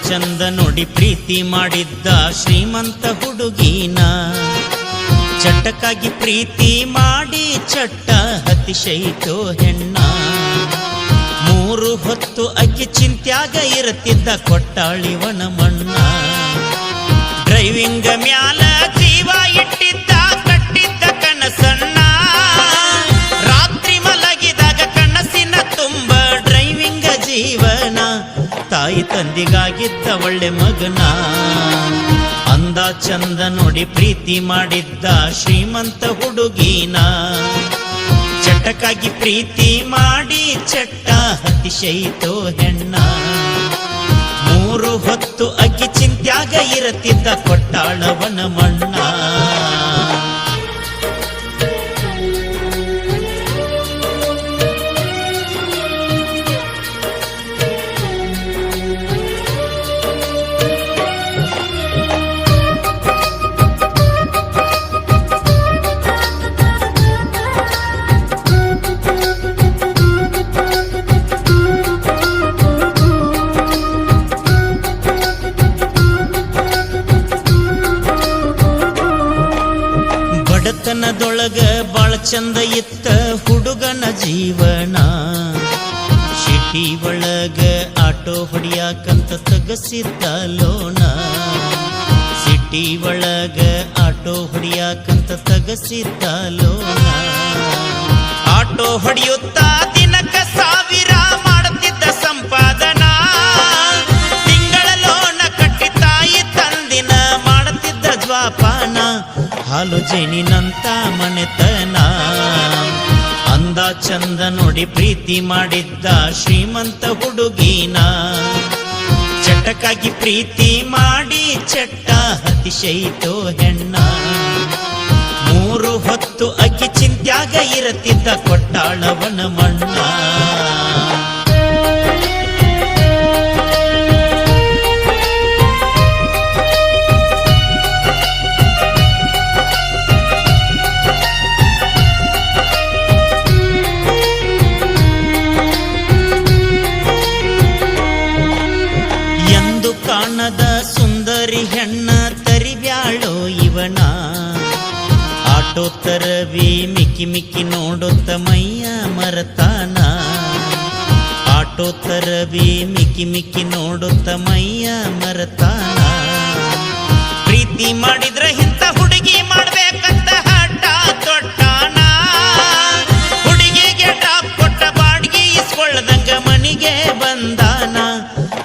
ಚಂದ ನೋಡಿ ಪ್ರೀತಿ ಮಾಡಿದ್ದ ಶ್ರೀಮಂತ ಹುಡುಗೀನ ಚಟಕ್ಕಾಗಿ ಪ್ರೀತಿ ಮಾಡಿ ಚಟ್ಟ ಅತಿಶಯಿತೋ ಹೆಣ್ಣ. 3 ಹೊತ್ತು ಅಕ್ಕಿ ಚಿಂತ್ಯಾಗ ಇರುತ್ತಿದ್ದ ಕೊಟ್ಟಾಳಿವನ ಮಣ್ಣ. ಡ್ರೈವಿಂಗ್ ಮ್ಯಾಲ ಜೀವ ಇಟ್ಟಿದ್ದ ಕಟ್ಟಿದ್ದ ಕನಸಣ್ಣ. ರಾತ್ರಿ ಮಲಗಿದಾಗ ಕನಸಿನ ತುಂಬ ಡ್ರೈವಿಂಗ್ ಜೀವನ. ತಾಯಿ ತಂದಿಗಾಗಿದ್ದ ಒಳ್ಳೆ ಮಗನ. ಅಂದ ಚಂದ ನೋಡಿ ಪ್ರೀತಿ ಮಾಡಿದ್ದ ಶ್ರೀಮಂತ ಹುಡುಗೀನ ಚಟಕ್ಕಾಗಿ ಪ್ರೀತಿ ಮಾಡಿ ಚಟ್ಟ ಅತಿಶಯಿತೋ ಹೆಣ್ಣ. 3 ಹೊತ್ತು ಅಕ್ಕಿ ಚಿಂತ್ಯಾಗ ಇರುತ್ತಿದ್ದ ಕೊಟ್ಟಾಳವನ ಮಣ್ಣ. ಬಡತನದೊಳಗ ಬಾಳ ಚಂದ ಇತ್ತ ಹುಡುಗನ ಜೀವನ. ಸಿಟಿ ಒಳಗ ಆಟೋ ಹೊಡಿಯಾಕಂತ ತಗಸಿದ್ದ ಲೋನ. ಸಿಟಿ ಒಳಗ ಆಟೋ ಹೊಡಿಯಾಕಂತ ತಗಸಿದ್ದ ಲೋನ. ಆಟೋ ಹೊಡಿಯುತ್ತಾ ದಿನಕ್ಕ 1000 ಮಾಡುತ್ತಿದ್ದ ಸಂಪಾದನಾ. ತಿಂಗಳ ಲೋನ ಕಟ್ಟಿ ತಾಯಿ ತಂದಿನ ಮಾಡುತ್ತಿದ್ದ ಜ್ವಾಪಾನ. ಹಾಲು ಜೇನಿನಂತ ಮನೆತನ. ಅಂದ ಚಂದ ನೋಡಿ ಪ್ರೀತಿ ಮಾಡಿದ್ದ ಶ್ರೀಮಂತ ಹುಡುಗೀನ ಚಟಕ್ಕಾಗಿ ಪ್ರೀತಿ ಮಾಡಿ ಚಟ್ಟ ಅತಿಶಯಿತೋ ಹೆಣ್ಣ. 3 ಹೊತ್ತು ಅಕ್ಕಿ ಚಿಂತ್ಯಾಗ ಇರುತ್ತಿದ್ದ ಕೊಟ್ಟಾಳವನ ಮಣ್ಣ. ಕಾಣದ ಸುಂದರಿ ಹೆಣ್ಣ ತರಿಬ್ಯಾಳೋ ಇವನ. ಆಟೋ ತರವಿ ಮಿಕ್ಕಿ ಮಿಕ್ಕಿ ನೋಡುತ್ತ ಮೈಯ ಮರತಾನ. ಆಟೋ ತರವಿ ಮಿಕ್ಕಿ ಮಿಕ್ಕಿ ನೋಡುತ್ತ ಮೈಯ ಮರತಾನ. ಪ್ರೀತಿ ಮಾಡಿದ್ರ ಇಂಥ ಹುಡುಗಿ ಮಾಡ್ಬೇಕಂತ ಹಠ ತೊಟ್ಟಾನ. ಹುಡುಗಿಗೆ ಟಾಪ್ ಕೊಟ್ಟ ಬಾಡ್ಗಿ ಇಸ್ಕೊಳ್ಳದಂಗ ಮನಿಗೆ ಬಂದಾನ.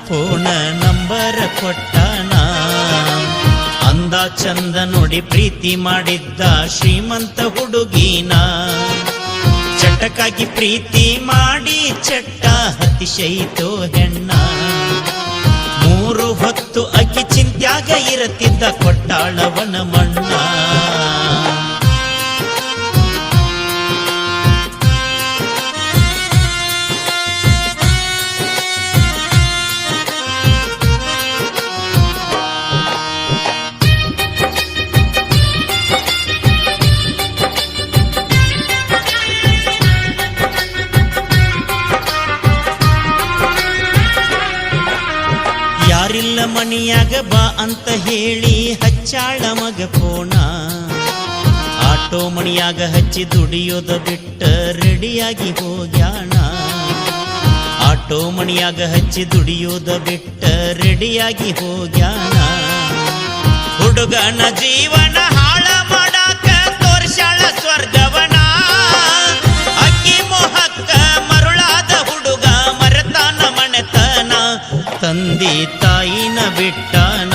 ಫೋನ ನಂಬರ್ ಕೊಟ್ಟಾನ. ಅಂದ ಚಂದ ನೋಡಿ ಪ್ರೀತಿ ಮಾಡಿದ್ದ ಶ್ರೀಮಂತ ಹುಡುಗೀನ ಚಟಕ್ಕಾಗಿ ಪ್ರೀತಿ ಮಾಡಿ ಚಟ್ಟ ಅತಿಶಯಿತೋ ಹೆಣ್ಣ. 3 ಹೊತ್ತು ಅಕ್ಕಿ ಚಿಂತ್ಯಾಗ ಇರುತ್ತಿದ್ದ ಕೊಟ್ಟಾಳವನ ಮಣ್ಣ. ಯಾರಿಲ್ಲ ಮನಿಯಾಗ ಬಾ ಅಂತ ಹೇಳಿ ಹಚ್ಚಾಳ ಮಗ ಫೋನ. ಆಟೋ ಮಣಿಯಾಗ ಹಚ್ಚಿ ದುಡಿಯೋದ ಬಿಟ್ಟ ರೆಡಿಯಾಗಿ ಹೋಗ್ಯಾಣ. ಆಟೋ ಮಣಿಯಾಗ ಹಚ್ಚಿ ದುಡಿಯೋದ ಬಿಟ್ಟ ರೆಡಿಯಾಗಿ ಹೋಗ್ಯಾಣ. ಹುಡುಗನ ಜೀವನ ಹಾಳ ಮಾಡಾಕ ತೋರ್ಸಾಳ ಸ್ವರ್ಗವನ. ಅಕ್ಕಿ ಮೋಹಕ್ಕ ಮರುಳಾದ ಹುಡುಗ ಮರೆತಾನ ಮನೆತನ. ತಂದೆ ತಾಯಿನ ಬಿಟ್ಟಾನ.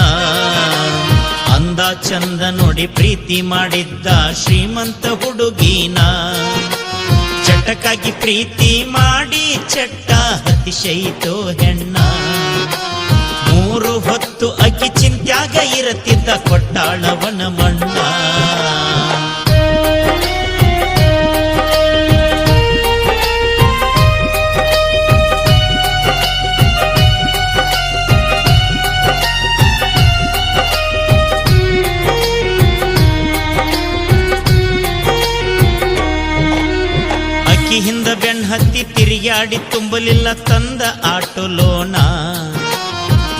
ಅಂದ ಚಂದ ನೋಡಿ ಪ್ರೀತಿ ಮಾಡಿದ್ದ ಶ್ರೀಮಂತ ಹುಡುಗೀನ ಚಟಕ್ಕಾಗಿ ಪ್ರೀತಿ ಮಾಡಿ ಚಟ್ಟ ಅತಿಶಯಿತೋ ಹೆಣ್ಣ. 3 ಹೊತ್ತು ಅಕ್ಕಿ ಚಿಂತ್ಯಾಗ ಇರುತ್ತಿದ್ದ ಕೊಟ್ಟಾಳವನ ಮಣ್ಣ. ಹಿಂದ ಬೆಣ್ ಹತ್ತಿ ತಿರುಗಾಡಿ ತುಂಬಲಿಲ್ಲ ತಂದ ಆಟೋ ಲೋನ.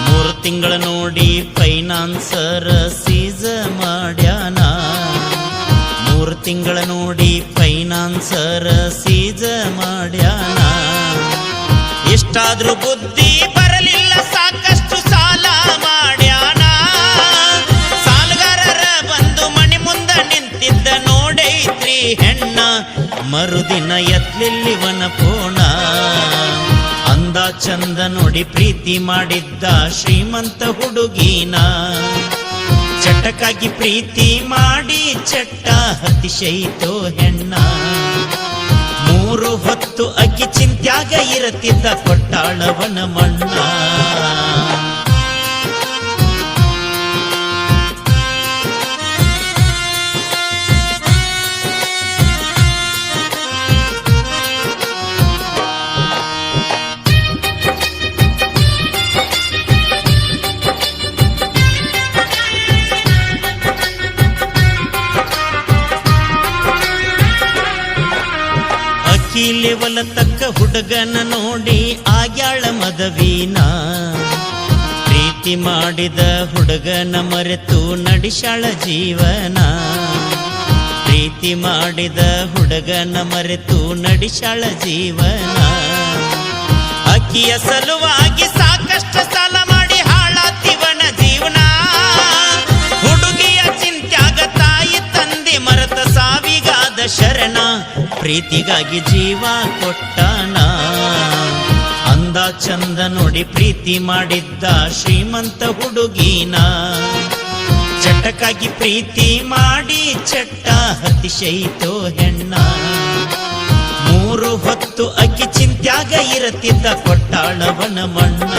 3 ತಿಂಗಳ ನೋಡಿ ಫೈನಾನ್ಸರ್ ಸೀಸ ಮಾಡ್ಯಾನ 3 ತಿಂಗಳ ನೋಡಿ ಫೈನಾನ್ಸರ್ ಸೀಸ ಮಾಡ್ಯಾನ ಎಷ್ಟಾದ್ರೂ ಬುದ್ಧಿ ಬರಲಿಲ್ಲ ಸಾಕಷ್ಟು ಸಾಲ ಮಾಡ್ಯಾನ ಸಾಲಗಾರರ ಬಂದು ಮನೆ ಮುಂದ ನಿಂತಿದ್ದ ನೋಡೈತ್ರಿ ಹೆಣ್ಣ ಮರುದಿನ ಎತ್ಲಿಲ್ಲಿವನ ಪೋಣ ಅಂದ ಚಂದ ನೋಡಿ ಪ್ರೀತಿ ಮಾಡಿದ್ದ ಶ್ರೀಮಂತ ಹುಡುಗಿನ ಚಟಕ್ಕಾಗಿ ಪ್ರೀತಿ ಮಾಡಿ ಚಟ್ಟ ಹತಿಶೈತೋ ಹೆಣ್ಣ 3 ಹೊತ್ತು ಅಕ್ಕಿ ಚಿಂತ್ಯಾಗ ಇರತಿದ್ದ ಕೊಟ್ಟಾಳವನ ಮಣ್ಣ ಲೆವಲ ತಕ್ಕ ಹುಡುಗನ ನೋಡಿ ಆಗ್ಯಾಳ ಮದವೀನ ಪ್ರೀತಿ ಮಾಡಿದ ಹುಡುಗನ ಮರೆತು ನಡೆಸಾಳ ಜೀವನ ಪ್ರೀತಿ ಮಾಡಿದ ಹುಡುಗನ ಮರೆತು ನಡೆಸಾಳ ಜೀವನ ಅಕ್ಕಿಯ ಸಲುವಾಗಿ ಸಾಕಷ್ಟು ಸಾಲ ಮಾಡಿ ಹಾಳಾತಿವನ ಜೀವನ ಹುಡುಗಿಯ ಚಿಂತ್ಯಾಗ ತಾಯಿ ತಂದೆ ಮರೆತ ಸಾವಿಗಾದ ಶರಣ ಪ್ರೀತಿಗಾಗಿ ಜೀವ ಕೊಟ್ಟಾನ ಅಂದ ಚಂದ ನೋಡಿ ಪ್ರೀತಿ ಮಾಡಿದ್ದ ಶ್ರೀಮಂತ ಹುಡುಗಿನ ಚಟಕ್ಕಾಗಿ ಪ್ರೀತಿ ಮಾಡಿ ಚಟ್ಟ ಹತಿಶೈತೋ ಹೆಣ್ಣ 3 ಹೊತ್ತು ಅಕ್ಕಿ ಚಿಂತ್ಯಾಗ ಇರತಿದ್ದ ಕೊಟ್ಟಾಳವನ ಮಣ್ಣ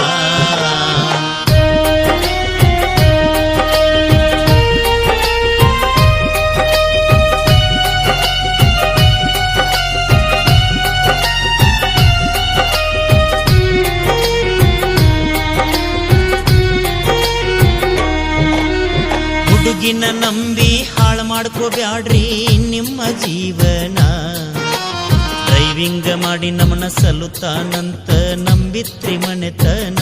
ಹುಡುಗಿನ ನಂಬಿ ಹಾಳು ಮಾಡ್ಕೋಬ್ಯಾಡ್ರಿ ನಿಮ್ಮ ಜೀವನ ಡ್ರೈವಿಂಗ್ ಮಾಡಿ ನಮ್ಮನ್ನ ಸಲುತ್ತಾನಂತ ನಂಬಿತ್ರಿ ಮನೆತನ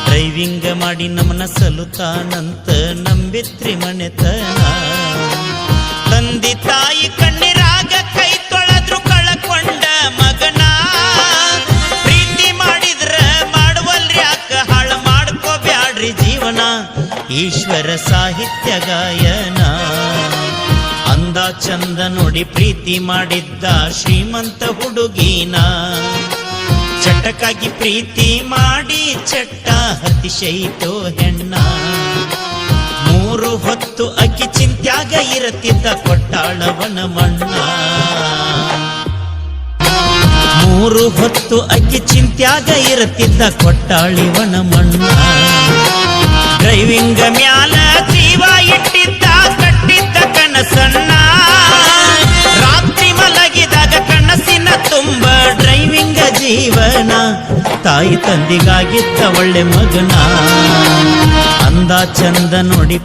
ಡ್ರೈವಿಂಗ್ ಮಾಡಿ ನಮ್ಮನ್ನ ಸಲುತ್ತಾನಂತ ನಂಬಿತ್ರಿ ಮನೆತನ ತಂದೆ ತಾಯಿ ಕಣ್ಣೀರಾಗ ಕೈ ತೊಳೆದ್ರು ಕಳಕೊಂಡ ಮಗನ ಪ್ರೀತಿ ಮಾಡಿದ್ರ ಮಾಡುವಲ್ರಿ ಯಾಕ ಹಾಳು ಮಾಡ್ಕೋಬ್ಯಾಡ್ರಿ ಜೀವನ ಈಶ್ವರ ಸಾಹಿತ್ಯ ಗಾಯನ ಅಂದ ಚಂದ ನೋಡಿ ಪ್ರೀತಿ ಮಾಡಿದ್ದ ಶ್ರೀಮಂತ ಹುಡುಗಿನ ಚಟಕ್ಕಾಗಿ ಪ್ರೀತಿ ಮಾಡಿ ಚಟ್ಟ ಹತಿಶೈತೋ ಹೆಣ್ಣ 3 ಹೊತ್ತು ಅಕ್ಕಿ ಚಿಂತ್ಯಾಗ ಇರತಿದ್ದ ಕೊಟ್ಟಾಳವನ ಮಣ್ಣ 3 ಹೊತ್ತು ಅಕ್ಕಿ ಚಿಂತ್ಯಾಗ ಇರತಿದ್ದ ಕೊಟ್ಟಾಳಿವನ ಮಣ್ಣ ಡ್ರೈವಿಂಗ್ ಮ್ಯಾಲ ಜೀವ ಇಟ್ಟಿದ್ದ ಕಟ್ಟಿದ್ದ ಕನಸನ್ನ ರಾತ್ರಿ ಮಲಗಿದಾಗ ಕನಸಿನ ತುಂಬ ಡ್ರೈವಿಂಗ್ ಜೀವನ ತಾಯಿ ತಂದಿಗಾಗಿದ್ದ ಒಳ್ಳೆ ಮಗನ ಅಂದ ಚಂದ ನೋಡಿ